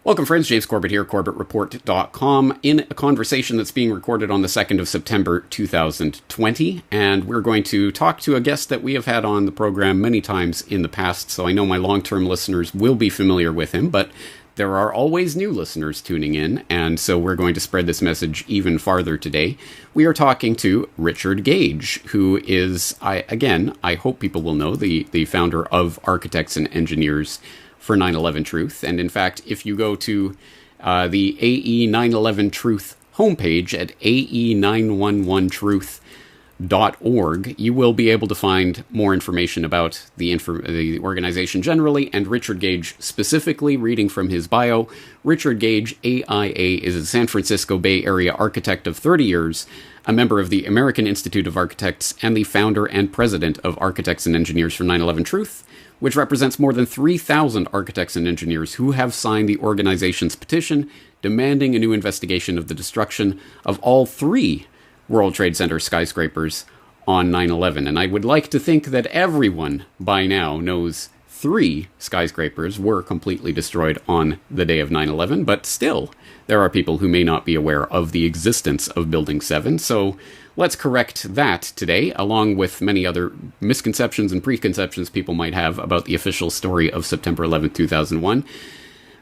Welcome, friends. James Corbett here, CorbettReport.com, in a conversation that's being recorded on the 2nd of September, 2020. And we're going to talk to a guest that we have had on the program many times in the past, so I know my long-term listeners will be familiar with him, but there are always new listeners tuning in, and so we're going to spread this message even farther today. We are talking to Richard Gage, who is, I hope people will know, the founder of Architects and Engineers for 9/11 Truth. And in fact, if you go to the AE 9/11 Truth homepage at ae911truth.org, you will be able to find more information about the organization generally, and Richard Gage specifically. Reading from his bio, Richard Gage, AIA, is a San Francisco Bay Area architect of 30 years, a member of the American Institute of Architects, and the founder and president of Architects and Engineers for 9/11 Truth, which represents more than 3,000 architects and engineers who have signed the organization's petition demanding a new investigation of the destruction of all three World Trade Center skyscrapers on 9/11. And I would like to think that everyone by now knows three skyscrapers were completely destroyed on the day of 9/11, but still, there are people who may not be aware of the existence of Building 7, so let's correct that today, along with many other misconceptions and preconceptions people might have about the official story of September 11th, 2001.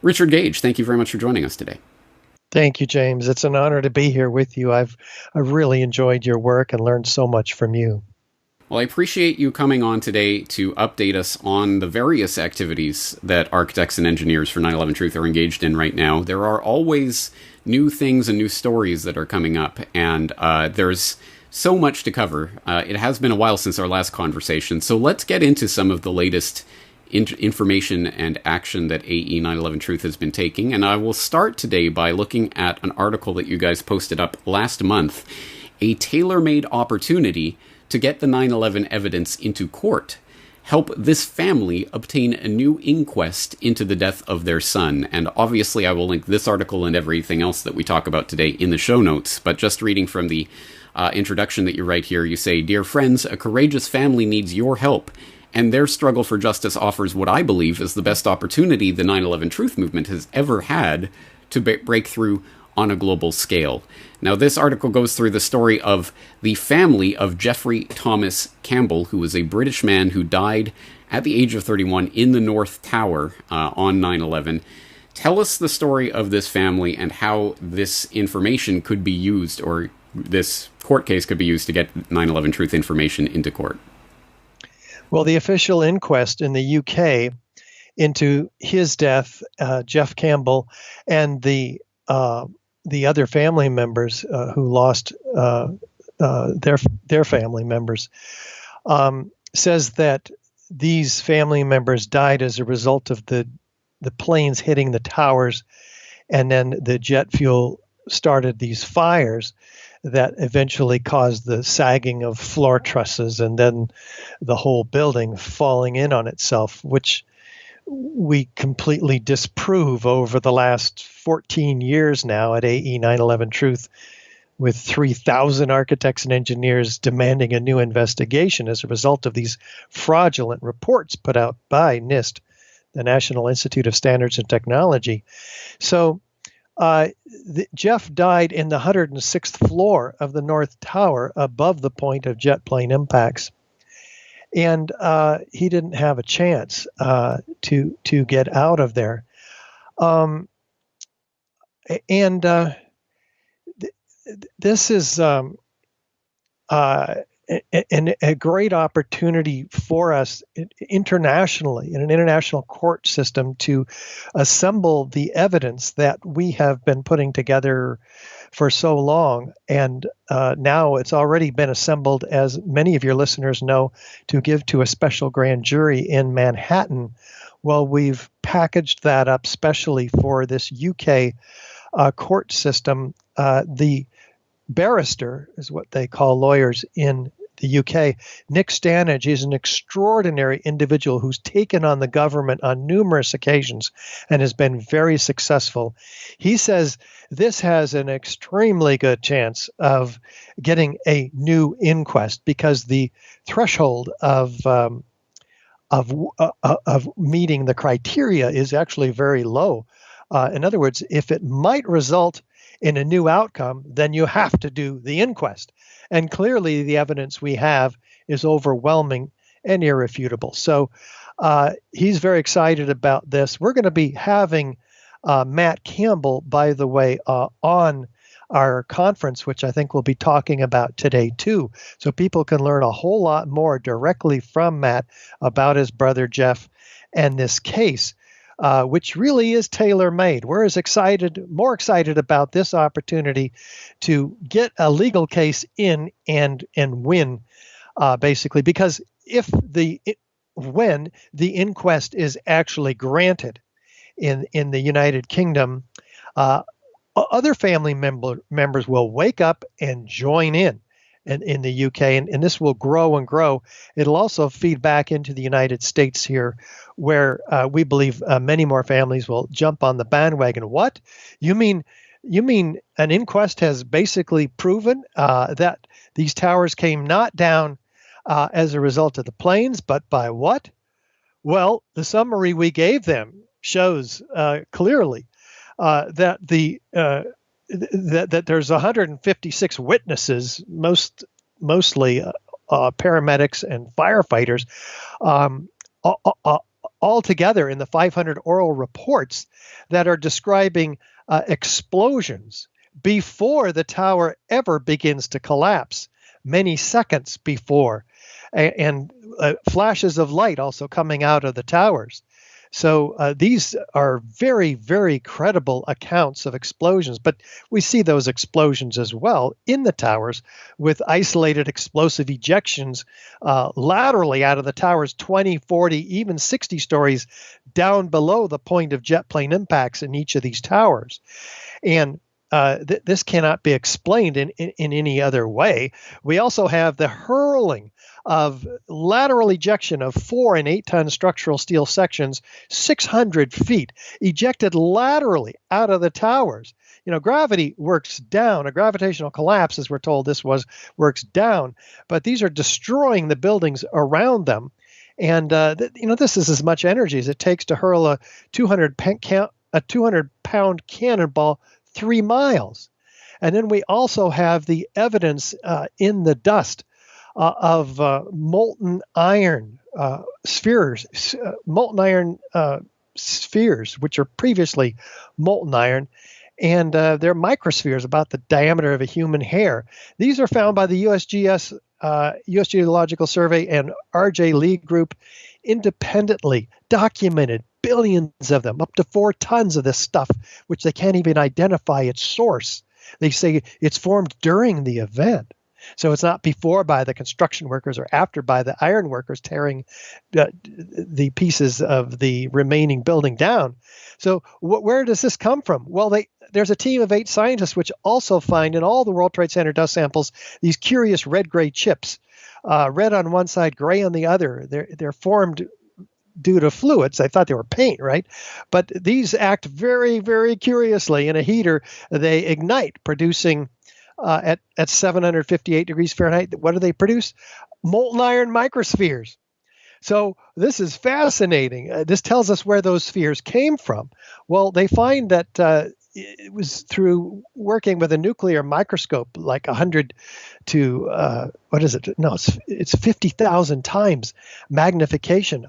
Richard Gage, thank you very much for joining us today. Thank you, James. It's an honor to be here with you. I've really enjoyed your work and learned so much from you. Well, I appreciate you coming on today to update us on the various activities that Architects and Engineers for 9/11 Truth are engaged in right now. There are always new things and new stories that are coming up, and there's so much to cover. It has been a while since our last conversation, so let's get into some of the latest information and action that AE 9/11 Truth has been taking. And I will start today by looking at an article that you guys posted up last month, a tailor-made opportunity to get the 9/11 evidence into court. Help this family obtain a new inquest into the death of their son. And obviously I will link this article and everything else that we talk about today in the show notes. But just reading from the introduction that you write here, you say, "Dear friends, a courageous family needs your help, and their struggle for justice offers what I believe is the best opportunity the 9/11 Truth movement has ever had to break through on a global scale." Now, this article goes through the story of the family of Jeffrey Thomas Campbell, who was a British man who died at the age of 31 in the North Tower on 9/11. Tell us the story of this family and how this information could be used, or this court case could be used to get 9/11 Truth information into court. Well, the official inquest in the UK into his death, Jeff Campbell, and the other family members who lost their family members, says that these family members died as a result of the planes hitting the towers, and then the jet fuel started these fires that eventually caused the sagging of floor trusses and then the whole building falling in on itself, which we completely disprove over the last 14 years now at AE 9/11 Truth, with 3,000 architects and engineers demanding a new investigation as a result of these fraudulent reports put out by NIST, the National Institute of Standards and Technology. So Jeff died in the 106th floor of the North Tower above the point of jet plane impacts. And he didn't have a chance to get out of there. This is a great opportunity for us internationally, in an international court system, to assemble the evidence that we have been putting together for so long. And now it's already been assembled, as many of your listeners know, to give to a special grand jury in Manhattan. Well, we've packaged that up specially for this UK court system. The barrister is what they call lawyers in the UK. Nick Stanage is an extraordinary individual who's taken on the government on numerous occasions and has been very successful. He says this has an extremely good chance of getting a new inquest because the threshold of meeting the criteria is actually very low. In other words, if it might result in a new outcome, then you have to do the inquest. And clearly, the evidence we have is overwhelming and irrefutable. So he's very excited about this. We're going to be having Matt Campbell, by the way, on our conference, which I think we'll be talking about today too. So people can learn a whole lot more directly from Matt about his brother Jeff and this case, which really is tailor-made. We're more excited about this opportunity to get a legal case in and win, basically, because when the inquest is actually granted in the United Kingdom, other family members will wake up and join in the UK, and this will grow and grow. It'll also feed back into the United States here, where we believe many more families will jump on the bandwagon. What? You mean an inquest has basically proven that these towers came not down as a result of the planes, but by what? Well, the summary we gave them shows clearly that that there's 156 witnesses, mostly paramedics and firefighters, all together in the 500 oral reports that are describing explosions before the tower ever begins to collapse, many seconds before, and flashes of light also coming out of the towers. So these are very, very credible accounts of explosions, but we see those explosions as well in the towers with isolated explosive ejections laterally out of the towers 20, 40, even 60 stories down below the point of jet plane impacts in each of these towers. And this cannot be explained in any other way. We also have the hurling of lateral ejection of 4 and 8 ton structural steel sections 600 feet ejected laterally out of the towers. You know, gravity works down. A gravitational collapse, as we're told this works down, but these are destroying the buildings around them. And this is as much energy as it takes to hurl a 200-pound cannonball 3 miles. And then we also have the evidence in the dust of molten iron spheres, which are previously molten iron, and they're microspheres about the diameter of a human hair. These are found by the US Geological Survey and R.J. Lee Group independently, documented billions of them, up to 4 tons of this stuff, which they can't even identify its source. They say it's formed during the event. So it's not before by the construction workers or after by the iron workers tearing the pieces of the remaining building down. So where does this come from? Well, there's a team of 8 scientists which also find in all the World Trade Center dust samples these curious red-gray chips, red on one side, gray on the other. They're formed due to fluids. I thought they were paint, right? But these act very, very curiously in a heater. They ignite, producing at 758 degrees Fahrenheit. What do they produce? Molten iron microspheres. So this is fascinating. This tells us where those spheres came from. Well, they find that it was through working with a nuclear microscope, like 100 to, it's 50,000 times magnification.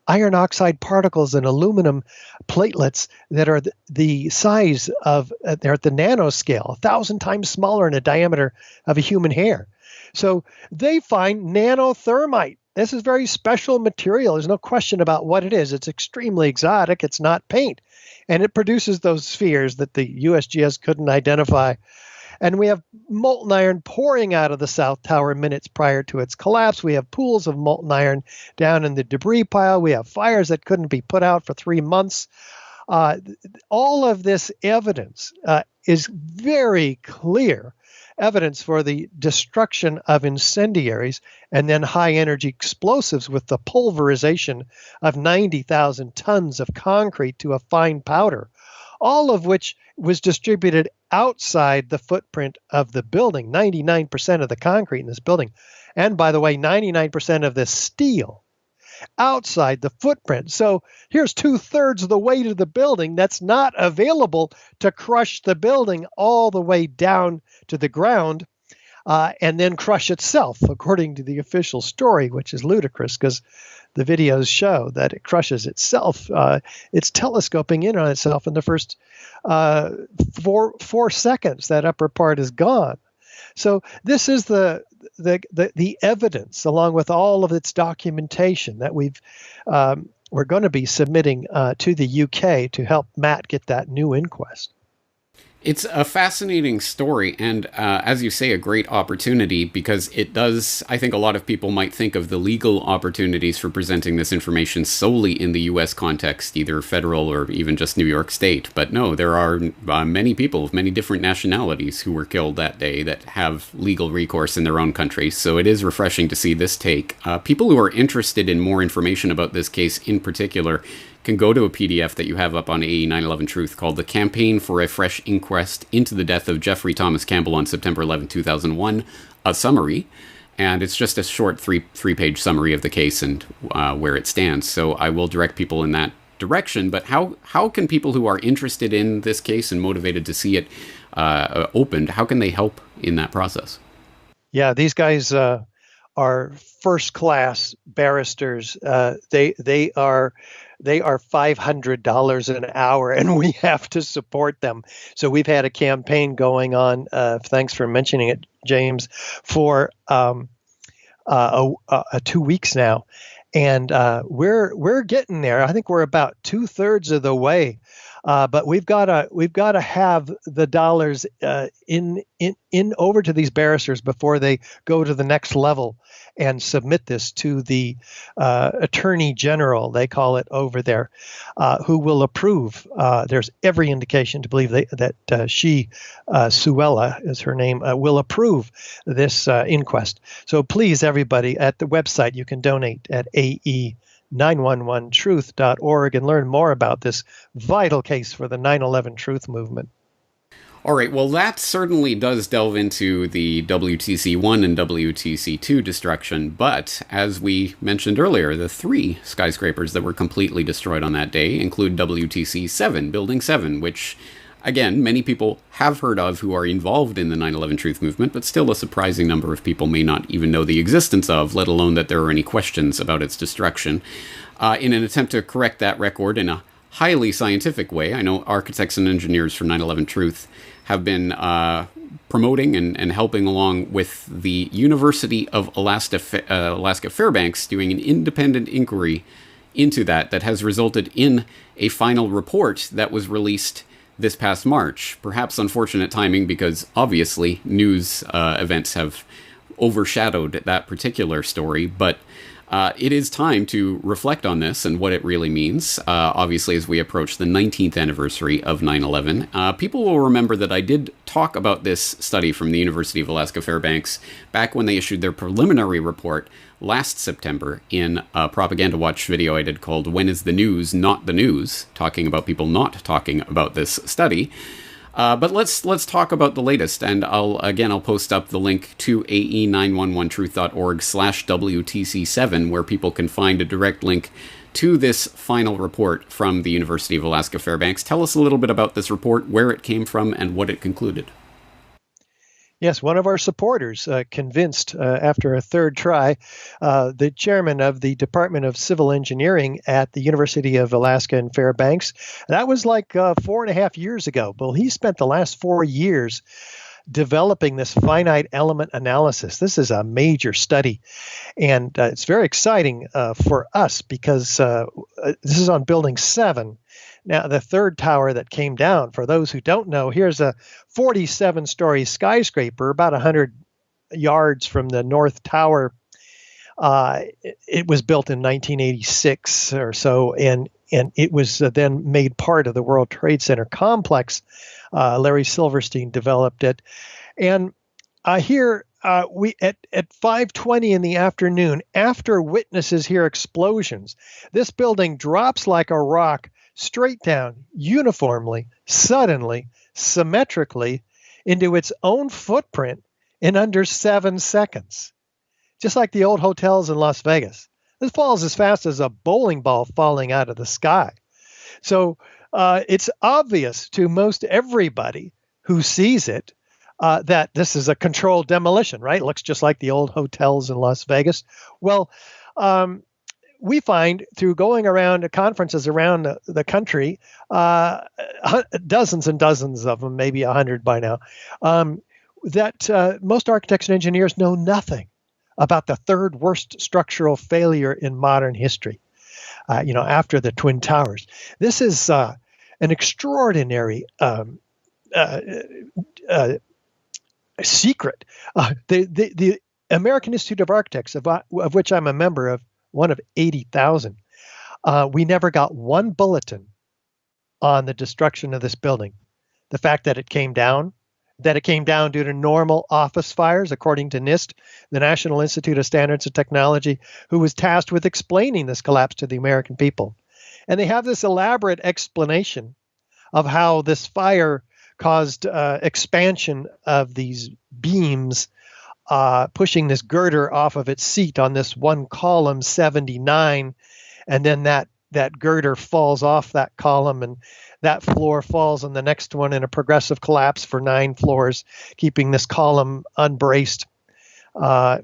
Iron oxide particles and aluminum platelets that are the size of, they're at the nanoscale, 1,000 times smaller in a diameter of a human hair. So they find nanothermite. This is very special material. There's no question about what it is. It's extremely exotic. It's not paint. And it produces those spheres that the USGS couldn't identify. And we have molten iron pouring out of the South Tower minutes prior to its collapse. We have pools of molten iron down in the debris pile. We have fires that couldn't be put out for 3 months. All of this evidence is very clear evidence for the destruction of incendiaries and then high-energy explosives with the pulverization of 90,000 tons of concrete to a fine powder, all of which was distributed outside the footprint of the building, 99% of the concrete in this building. And by the way, 99% of the steel. outside the footprint. So here's 2/3 of the weight of the building that's not available to crush the building all the way down to the ground. And then crush itself, according to the official story, which is ludicrous because the videos show that it crushes itself. It's telescoping in on itself in the first 4 seconds. That upper part is gone. So this is the evidence, along with all of its documentation, that we're going to be submitting to the UK to help Matt get that new inquest. It's a fascinating story, and as you say, a great opportunity, because it does, I think a lot of people might think of the legal opportunities for presenting this information solely in the U.S. context, either federal or even just New York State. But no, there are many people of many different nationalities who were killed that day that have legal recourse in their own countries, so it is refreshing to see this take. People who are interested in more information about this case in particular can go to a PDF that you have up on AE 9/11 Truth called The Campaign for a Fresh Inquest into the Death of Jeffrey Thomas Campbell on September 11, 2001, a summary. And it's just a short three-page summary of the case and where it stands. So I will direct people in that direction. But how can people who are interested in this case and motivated to see it opened, how can they help in that process? Yeah, these guys are first-class barristers. They are $500 an hour, and we have to support them. So we've had a campaign going on. Thanks for mentioning it, James, for 2 weeks now, and we're getting there. I think we're about 2/3 of the way. But we've got to have the dollars in over to these barristers before they go to the next level and submit this to the Attorney General, they call it over there, who will approve. There's every indication to believe that she, Suella is her name, will approve this inquest. So please, everybody, at the website, you can donate at AE911truth.org and learn more about this vital case for the 9/11 Truth movement. All right, well, that certainly does delve into the WTC-1 and WTC-2 destruction, but as we mentioned earlier, the 3 skyscrapers that were completely destroyed on that day include WTC-7, Building 7, which, again, many people have heard of who are involved in the 9/11 Truth movement, but still a surprising number of people may not even know the existence of, let alone that there are any questions about its destruction. In an attempt to correct that record in a highly scientific way, I know architects and engineers for 9/11 Truth have been promoting and helping along with the University of Alaska Fairbanks doing an independent inquiry into that has resulted in a final report that was released this past March. Perhaps unfortunate timing because obviously news events have overshadowed that particular story, but it is time to reflect on this and what it really means. Obviously, as we approach the 19th anniversary of 9/11, people will remember that I did talk about this study from the University of Alaska Fairbanks back when they issued their preliminary report last September in a Propaganda Watch video I did called When is the News Not the News? Talking about people not talking about this study. But let's talk about the latest, and I'll post up the link to ae911truth.org/WTC7, where people can find a direct link to this final report from the University of Alaska Fairbanks. Tell us a little bit about this report, where it came from, and what it concluded. Yes, one of our supporters convinced after a third try, the chairman of the Department of Civil Engineering at the University of Alaska in Fairbanks. That was like 4.5 years ago. Well, he spent the last 4 years developing this finite element analysis. This is a major study, and it's very exciting for us because this is on Building 7. Now, the third tower that came down, for those who don't know, here's a 47-story skyscraper, about 100 yards from the North Tower. It was built in 1986 or so, and it was then made part of the World Trade Center complex. Larry Silverstein developed it. And here, we at 5:20 in the afternoon, after witnesses hear explosions, this building drops like a rock straight down, uniformly, suddenly, symmetrically, into its own footprint in under 7 seconds. Just like the old hotels in Las Vegas. It falls as fast as a bowling ball falling out of the sky. So it's obvious to most everybody who sees it that this is a controlled demolition, right? It looks just like the old hotels in Las Vegas. Well, we find through going around to conferences around the country, dozens and dozens of them, maybe 100 by now, that most architects and engineers know nothing about the third worst structural failure in modern history, after the Twin Towers. This is an extraordinary secret. The American Institute of Architects, of which I'm a member of, one of 80,000, we never got one bulletin on the destruction of this building. The fact that it came down due to normal office fires, according to NIST, the National Institute of Standards and Technology, who was tasked with explaining this collapse to the American people. And they have this elaborate explanation of how this fire caused expansion of these beams, pushing this girder off of its seat on this one column 79, and then that girder falls off that column, and that floor falls on the next one in a progressive collapse for 9 floors, keeping this column unbraced,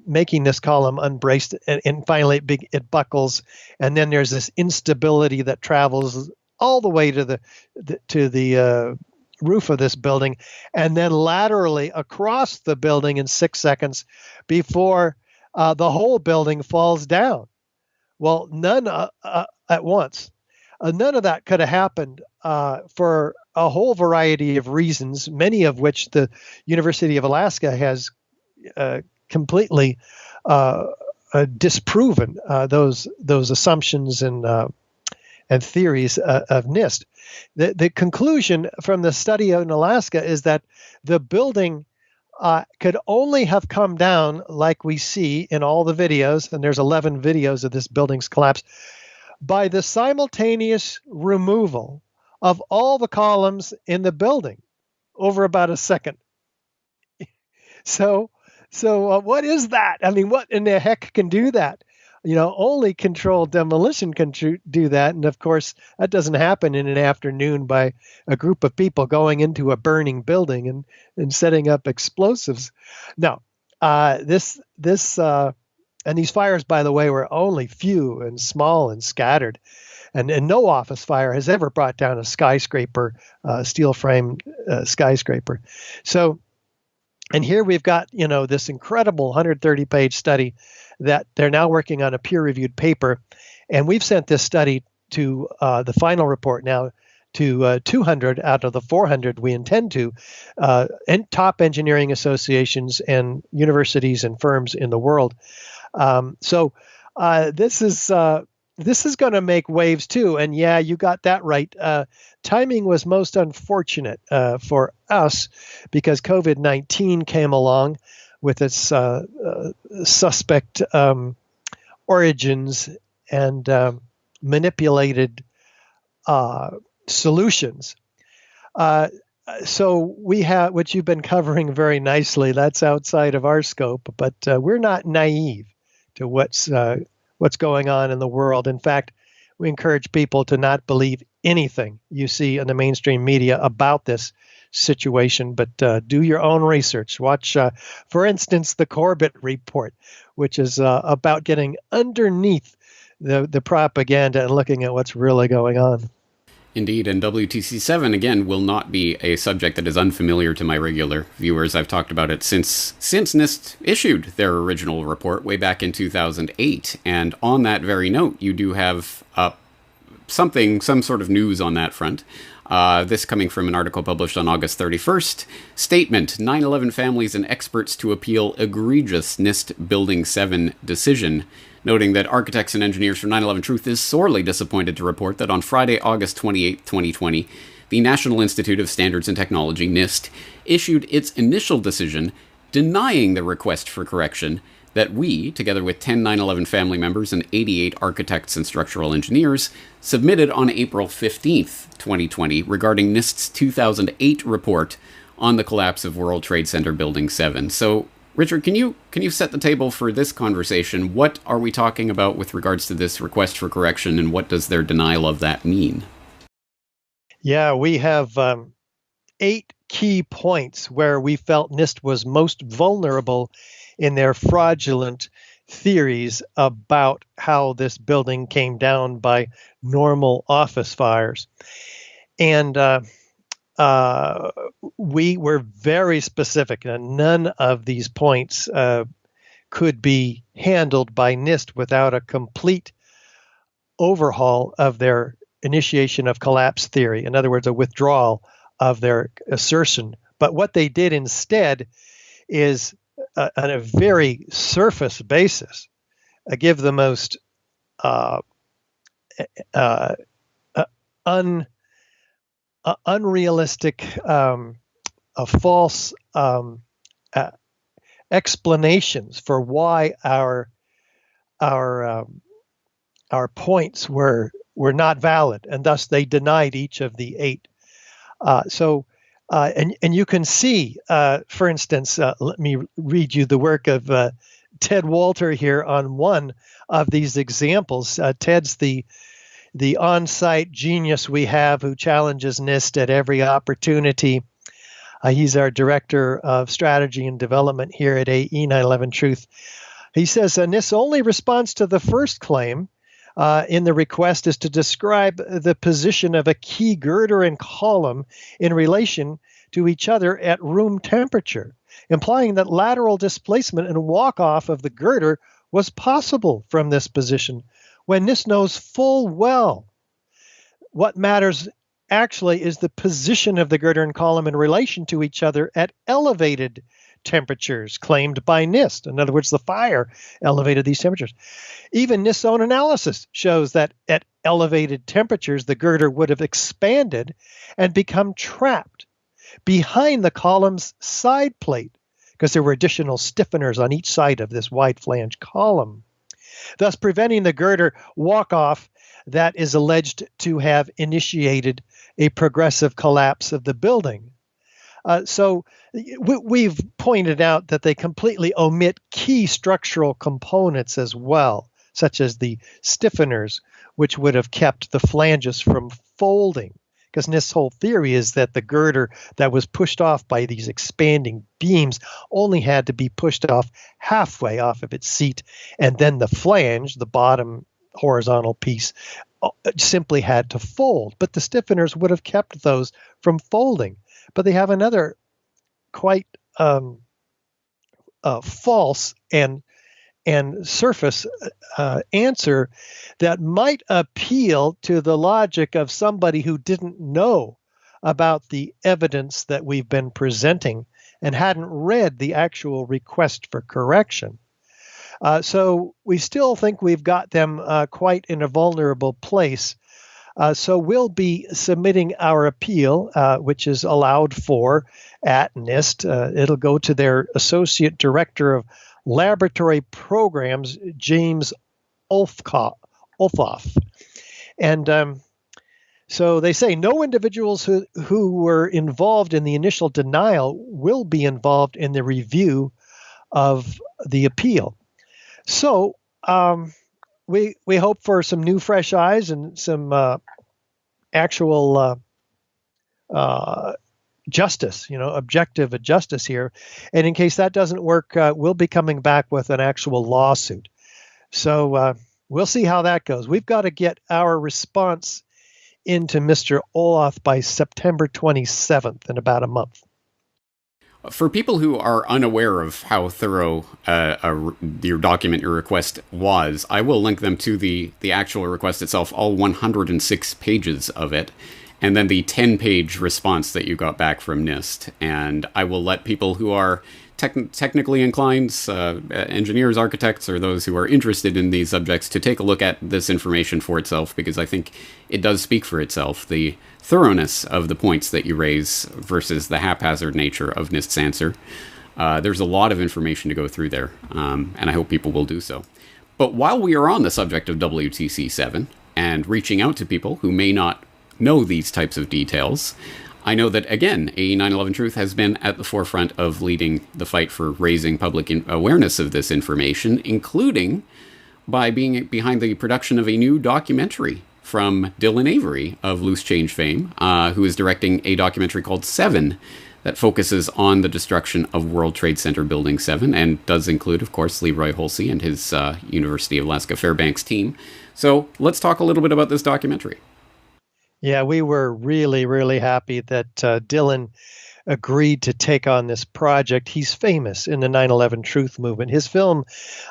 making this column unbraced, and finally it buckles, and then there's this instability that travels all the way to the roof of this building, and then laterally across the building in 6 seconds before the whole building falls down. Well, none at once. None of that could have happened for a whole variety of reasons, many of which the University of Alaska has completely disproven those assumptions and theories of NIST. The conclusion from the study in Alaska is that the building could only have come down, like we see in all the videos, and there's 11 videos of this building's collapse, by the simultaneous removal of all the columns in the building over about a second. So what is that? I mean, what in the heck can do that? Only controlled demolition can do that. And of course, that doesn't happen in an afternoon by a group of people going into a burning building and setting up explosives. No, this and these fires, by the way, were only few and small and scattered. And no office fire has ever brought down a skyscraper, steel frame skyscraper. So, and here we've got, this incredible 130-page study that they're now working on a peer-reviewed paper. And we've sent this study to the final report now to 200 out of the 400 we intend to, and top engineering associations and universities and firms in the world. So this is going to make waves too. And yeah, you got that right. Timing was most unfortunate for us because COVID-19 came along with its suspect origins and manipulated solutions. So we have, which you've been covering very nicely, that's outside of our scope, but we're not naive to what's going on in the world. In fact, we encourage people to not believe anything you see in the mainstream media about this situation, but do your own research. Watch, for instance, the Corbett report, which is about getting underneath the propaganda and looking at what's really going on. Indeed, and WTC7, again, will not be a subject that is unfamiliar to my regular viewers. I've talked about it since NIST issued their original report way back in 2008. And on that very note, you do have some sort of news on that front. This coming from an article published on August 31st. Statement, 9/11 families and experts to appeal egregious NIST Building 7 decision. Noting that architects and engineers for 9/11 Truth is sorely disappointed to report that on Friday, August 28, 2020, the National Institute of Standards and Technology, NIST, issued its initial decision denying the request for correction that we, together with 10 9/11 family members and 88 architects and structural engineers, submitted on April 15th, 2020, regarding NIST's 2008 report on the collapse of World Trade Center Building 7. So Richard, can you set the table for this conversation? What are we talking about with regards to this request for correction, and what does their denial of that mean? Yeah, we have 8 key points where we felt NIST was most vulnerable in their fraudulent theories about how this building came down by normal office fires. And we were very specific, and none of these points could be handled by NIST without a complete overhaul of their initiation of collapse theory. In other words, a withdrawal of their assertion. But what they did instead is, on a very surface basis, give the most unrealistic, false explanations for why our points were not valid, and thus they denied each of the 8. And you can see, for instance, let me read you the work of Ted Walter here on one of these examples. Ted's the on-site genius we have who challenges NIST at every opportunity. He's our director of strategy and development here at AE 911 Truth. He says NIST's only response to the first claim in the request is to describe the position of a key girder and column in relation to each other at room temperature, implying that lateral displacement and walk-off of the girder was possible from this position, when NIST knows full well what matters actually is the position of the girder and column in relation to each other at elevated temperatures claimed by NIST. In other words, the fire elevated these temperatures. Even NIST's own analysis shows that at elevated temperatures, the girder would have expanded and become trapped behind the column's side plate, because there were additional stiffeners on each side of this wide flange column, thus preventing the girder walk-off that is alleged to have initiated a progressive collapse of the building. So we've pointed out that they completely omit key structural components as well, such as the stiffeners, which would have kept the flanges from folding. Because NIST's whole theory is that the girder that was pushed off by these expanding beams only had to be pushed off halfway off of its seat, and then the flange, the bottom horizontal piece, simply had to fold. But the stiffeners would have kept those from folding. But they have another quite false and surface answer that might appeal to the logic of somebody who didn't know about the evidence that we've been presenting and hadn't read the actual request for correction. So we still think we've got them quite in a vulnerable place. So we'll be submitting our appeal, which is allowed for at NIST. It'll go to their Associate Director of Laboratory Programs, James Olfoff. And so they say no individuals who were involved in the initial denial will be involved in the review of the appeal. So we hope for some new fresh eyes and some actual justice, objective justice here. And in case that doesn't work, we'll be coming back with an actual lawsuit. So we'll see how that goes. We've got to get our response into Mr. Olaf by September 27th, in about a month. For people who are unaware of how thorough your request was, I will link them to the actual request itself, all 106 pages of it, and then the 10-page response that you got back from NIST. And I will let people who are technically inclined, engineers, architects, or those who are interested in these subjects, to take a look at this information for itself, because I think it does speak for itself. The thoroughness of the points that you raise versus the haphazard nature of NIST's answer. There's a lot of information to go through there, and I hope people will do so. But while we are on the subject of WTC 7 and reaching out to people who may not know these types of details, I know that, again, A 9/11 Truth has been at the forefront of leading the fight for raising public awareness of this information, including by being behind the production of a new documentary from Dylan Avery of Loose Change fame, who is directing a documentary called Seven that focuses on the destruction of World Trade Center Building 7 and does include, of course, Leroy Holsey and his University of Alaska Fairbanks team. So let's talk a little bit about this documentary. Yeah, we were really, really happy that Dylan agreed to take on this project. He's famous in the 9/11 Truth movement. His film,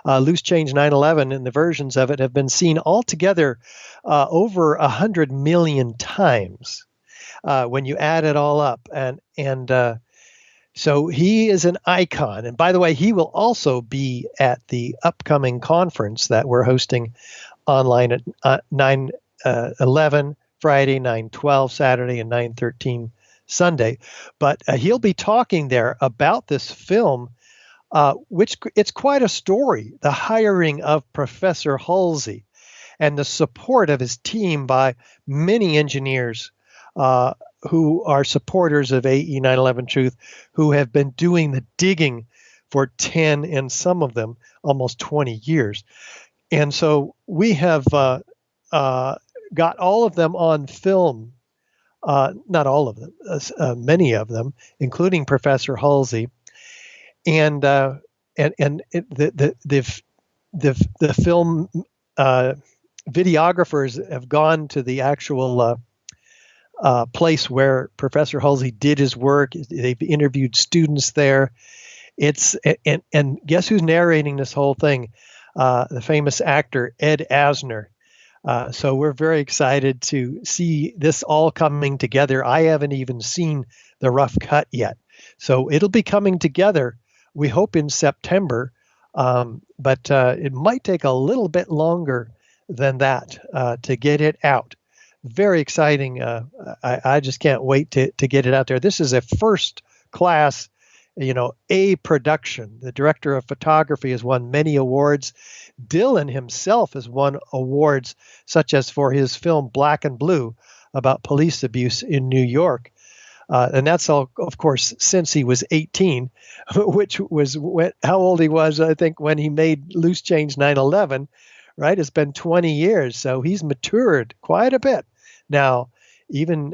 Loose Change 9/11, and the versions of it have been seen altogether over 100 million times when you add it all up. And so he is an icon. And by the way, he will also be at the upcoming conference that we're hosting online at 9/11 Friday, 9/12 Saturday, and 9/13 Sunday. But he'll be talking there about this film, which it's quite a story. The hiring of Professor Halsey and the support of his team by many engineers who are supporters of AE 9/11 Truth, who have been doing the digging for 10 and some of them almost 20 years. And so we have got all of them on film, not all of them, many of them, including Professor Halsey, and the film videographers have gone to the actual place where Professor Halsey did his work. They've interviewed students there. And guess who's narrating this whole thing? The famous actor Ed Asner. So we're very excited to see this all coming together. I haven't even seen the rough cut yet. So it'll be coming together, we hope, in September. But it might take a little bit longer than that to get it out. Very exciting. I just can't wait to get it out there. This is a first class, A production. The director of photography has won many awards. Dylan himself has won awards, such as for his film Black and Blue about police abuse in New York. And that's all, of course, since he was 18, which was how old he was, I think, when he made Loose Change 9/11, right? It's been 20 years. So he's matured quite a bit now, even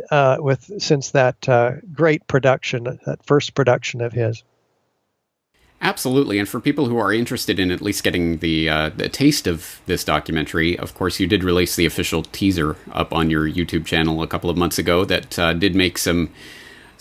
since that great production, that first production of his. Absolutely, and for people who are interested in at least getting the taste of this documentary, of course, you did release the official teaser up on your YouTube channel a couple of months ago that did make some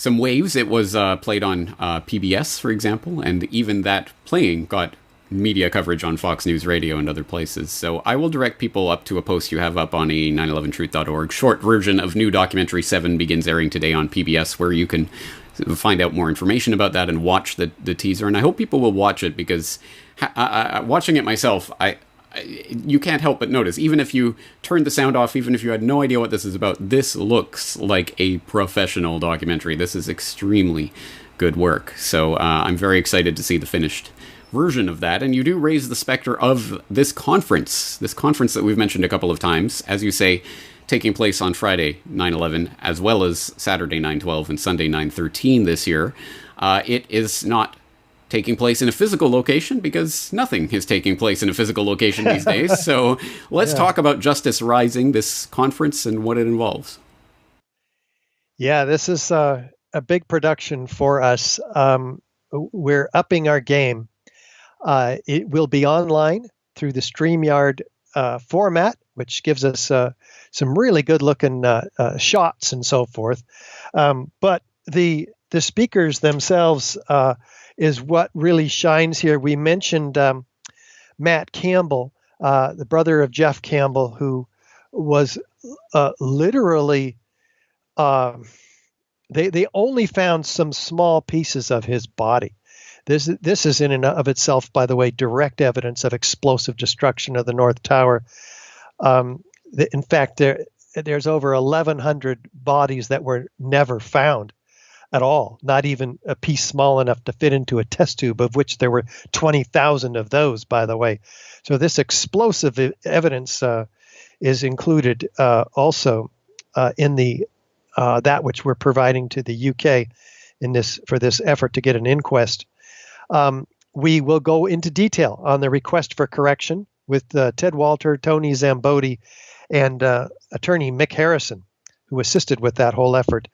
waves. It was played on PBS, for example, and even that playing got media coverage on Fox News Radio and other places. So I will direct people up to a post you have up on a911truth.org. Short version of new documentary 7 begins airing today on PBS, where you can find out more information about that and watch the teaser. And I hope people will watch it, because watching it myself, you can't help but notice, even if you turned the sound off, even if you had no idea what this is about, this looks like a professional documentary. This is extremely good work. So I'm very excited to see the finished version of that. And you do raise the specter of this conference that we've mentioned a couple of times, as you say, taking place on Friday 9/11, as well as Saturday 9/12 and Sunday 9/13 this year. It is not taking place in a physical location, because nothing is taking place in a physical location these days. So let's talk about Justice Rising, this conference, and what it involves. Yeah, this is a big production for us. We're upping our game. It will be online through the StreamYard format, which gives us some really good-looking shots and so forth. But the speakers themselves is what really shines here. We mentioned Matt Campbell, the brother of Jeff Campbell, who was literally they only found some small pieces of his body. This is in and of itself, by the way, direct evidence of explosive destruction of the North Tower. In fact, there's over 1,100 bodies that were never found at all, not even a piece small enough to fit into a test tube, of which there were 20,000 of those, by the way. So this explosive evidence is included also in the that which we're providing to the UK for this effort to get an inquest. We will go into detail on the request for correction with Ted Walter, Tony Zambodi, and attorney Mick Harrison, who assisted with that whole effort.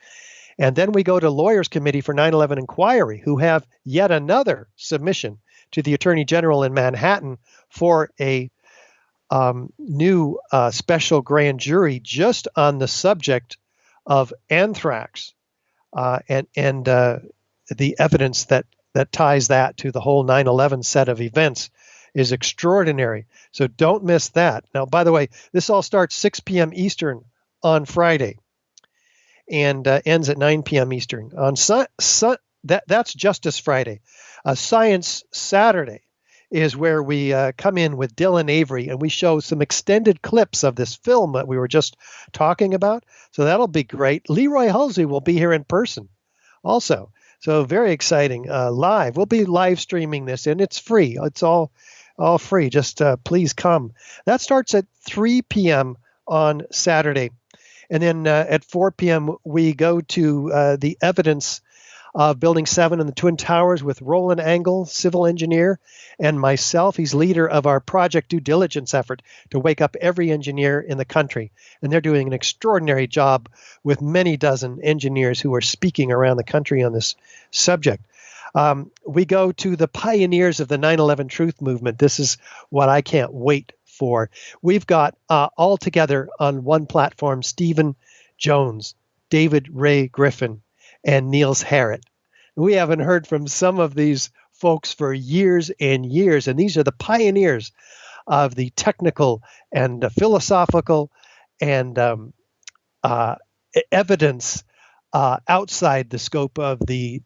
And then we go to Lawyers Committee for 9/11 Inquiry, who have yet another submission to the Attorney General in Manhattan for a new special grand jury just on the subject of anthrax and the evidence that ties that to the whole 9/11 set of events is extraordinary. So don't miss that. Now, by the way, this all starts 6 p.m. Eastern on Friday and ends at 9 p.m. Eastern. On that's Justice Friday. Science Saturday is where we come in with Dylan Avery and we show some extended clips of this film that we were just talking about. So that'll be great. Leroy Halsey will be here in person also. So very exciting. Live. We'll be live streaming this, and it's free. It's all free. Just please come. That starts at 3 p.m. on Saturday. And then at 4 p.m., we go to the evidence of Building 7 and the Twin Towers with Roland Angle, civil engineer, and myself. He's leader of our project due diligence effort to wake up every engineer in the country. And they're doing an extraordinary job with many dozen engineers who are speaking around the country on this subject. We go to the pioneers of the 9/11 Truth Movement. This is what I can't wait for. We've got all together on one platform, Stephen Jones, David Ray Griffin, and Niels Harrit. We haven't heard from some of these folks for years and years, and these are the pioneers of the technical and philosophical and evidence outside the scope of the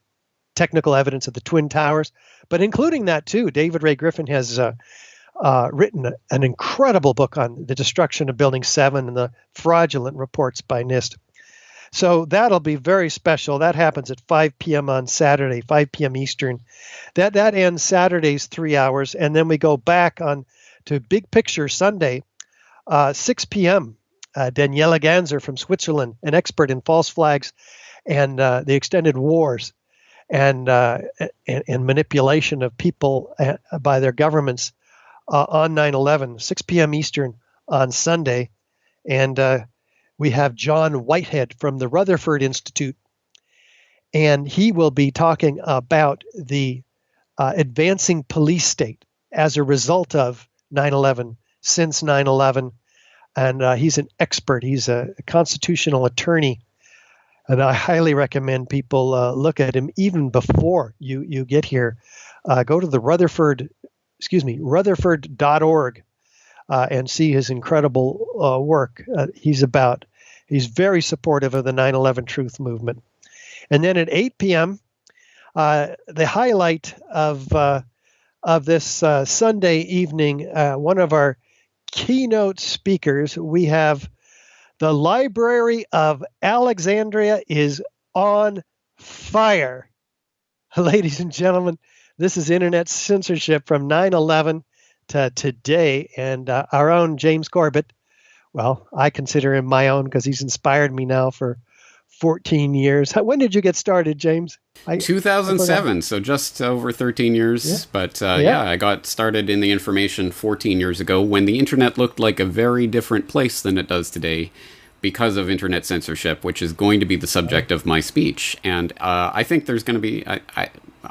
technical evidence of the Twin Towers, but including that too. David Ray Griffin has written an incredible book on the destruction of Building 7 and the fraudulent reports by NIST. So that'll be very special. That happens at 5 p.m. on Saturday, 5 p.m. Eastern. That ends Saturday's 3 hours, and then we go back on to Big Picture Sunday, 6 p.m. Daniela Ganzer from Switzerland, an expert in false flags and the extended wars and manipulation of people by their governments on 9/11, 6 p.m. Eastern on Sunday. And we have John Whitehead from the Rutherford Institute, and he will be talking about the advancing police state as a result of 9/11, since 9/11. And he's an expert. He's a constitutional attorney. And I highly recommend people look at him even before you get here. Go to the Rutherford.org and see his incredible work. He's very supportive of the 9/11 Truth Movement. And then at 8 p.m., the highlight of this Sunday evening, one of our keynote speakers, we have the Library of Alexandria is on fire. Ladies and gentlemen, this is internet censorship from 9/11 to today. And our own James Corbett, well, I consider him my own because he's inspired me now for 14 years. When did you get started, James? 2007, so just over 13 years. Yeah. But I got started in the information 14 years ago when the internet looked like a very different place than it does today because of internet censorship, which is going to be the subject of my speech. And I think there's going to be...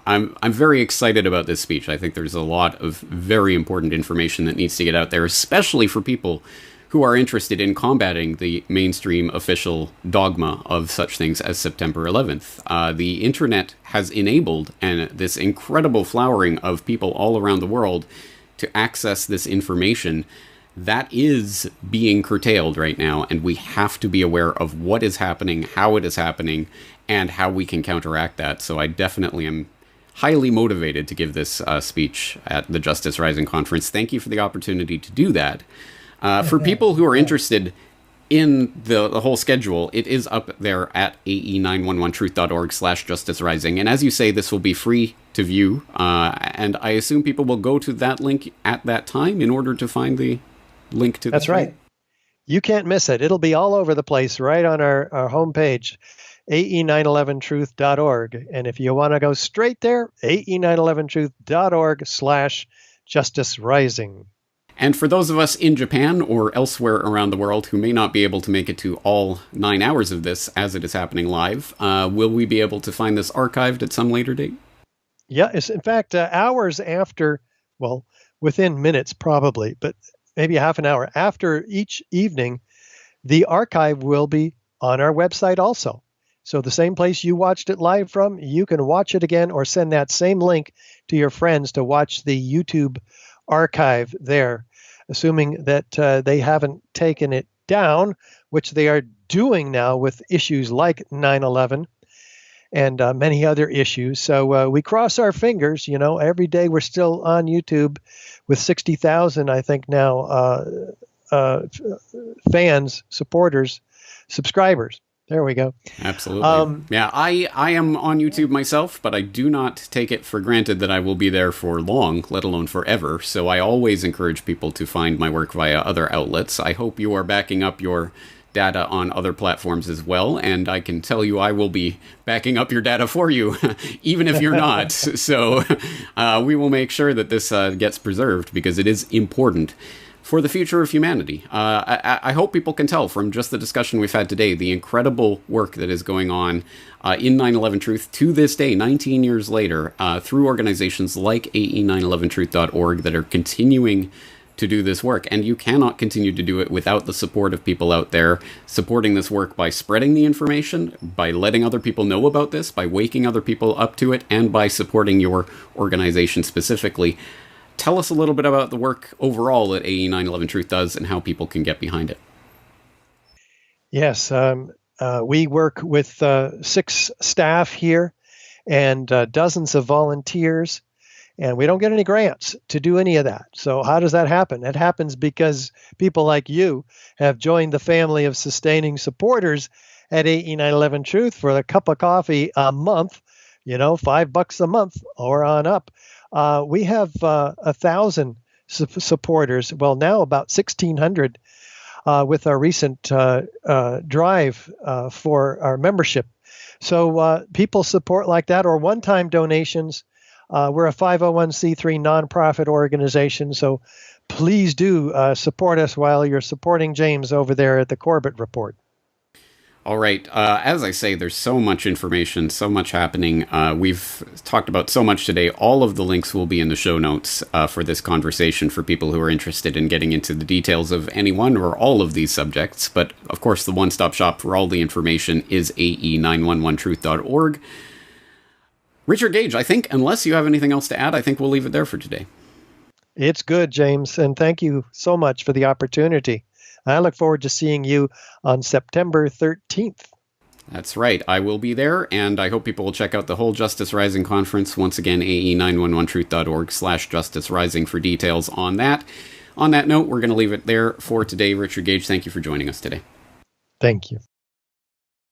I'm very excited about this speech. I think there's a lot of very important information that needs to get out there, especially for people who are interested in combating the mainstream official dogma of such things as September 11th. The internet has enabled this incredible flowering of people all around the world to access this information that is being curtailed right now, and we have to be aware of what is happening, how it is happening, and how we can counteract that. So I definitely am highly motivated to give this speech at the Justice Rising Conference. Thank you for the opportunity to do that. For people who are interested in the whole schedule, it is up there at ae911truth.org/Justice Rising. And as you say, this will be free to view. And I assume people will go to that link at that time in order to find the link to That's right. You can't miss it. It'll be all over the place right on our homepage, ae911truth.org. And if you want to go straight there, ae911truth.org/Justice Rising. And for those of us in Japan or elsewhere around the world who may not be able to make it to all 9 hours of this as it is happening live, will we be able to find this archived at some later date? Yeah, it's in fact hours after, well, within minutes probably, but maybe half an hour after each evening, the archive will be on our website also. So the same place you watched it live from, you can watch it again or send that same link to your friends to watch the YouTube archive there, assuming that they haven't taken it down, which they are doing now with issues like 9/11 and many other issues. So we cross our fingers. Every day we're still on YouTube with 60,000, I think now, fans, supporters, subscribers. There we go. Absolutely. Yeah, I am on YouTube myself, but I do not take it for granted that I will be there for long, let alone forever. So I always encourage people to find my work via other outlets. I hope you are backing up your data on other platforms as well, and I can tell you I will be backing up your data for you, even if you're not. So we will make sure that this gets preserved because it is important for the future of humanity. I hope people can tell from just the discussion we've had today, the incredible work that is going on in 9/11 Truth to this day, 19 years later, through organizations like ae911truth.org that are continuing to do this work. And you cannot continue to do it without the support of people out there supporting this work by spreading the information, by letting other people know about this, by waking other people up to it, and by supporting your organization specifically. Tell us a little bit about the work overall that AE911 Truth does and how people can get behind it. Yes, we work with 6 staff here and dozens of volunteers, and we don't get any grants to do any of that. So how does that happen? It happens because people like you have joined the family of sustaining supporters at AE911 Truth for a cup of coffee a month, $5 a month or on up. We have 1,000 supporters. Well, now about 1,600 with our recent drive for our membership. So people support like that or one-time donations. We're a 501c3 nonprofit organization, so please do support us while you're supporting James over there at the Corbett Report. All right. As I say, there's so much information, so much happening. We've talked about so much today. All of the links will be in the show notes for this conversation for people who are interested in getting into the details of any one or all of these subjects. But, of course, the one-stop shop for all the information is ae911truth.org. Richard Gage, I think, unless you have anything else to add, I think we'll leave it there for today. It's good, James, and thank you so much for the opportunity. I look forward to seeing you on September 13th. That's right. I will be there, and I hope people will check out the whole Justice Rising conference. Once again, ae911truth.org/Justice Rising for details on that. On that note, we're going to leave it there for today. Richard Gage, thank you for joining us today. Thank you.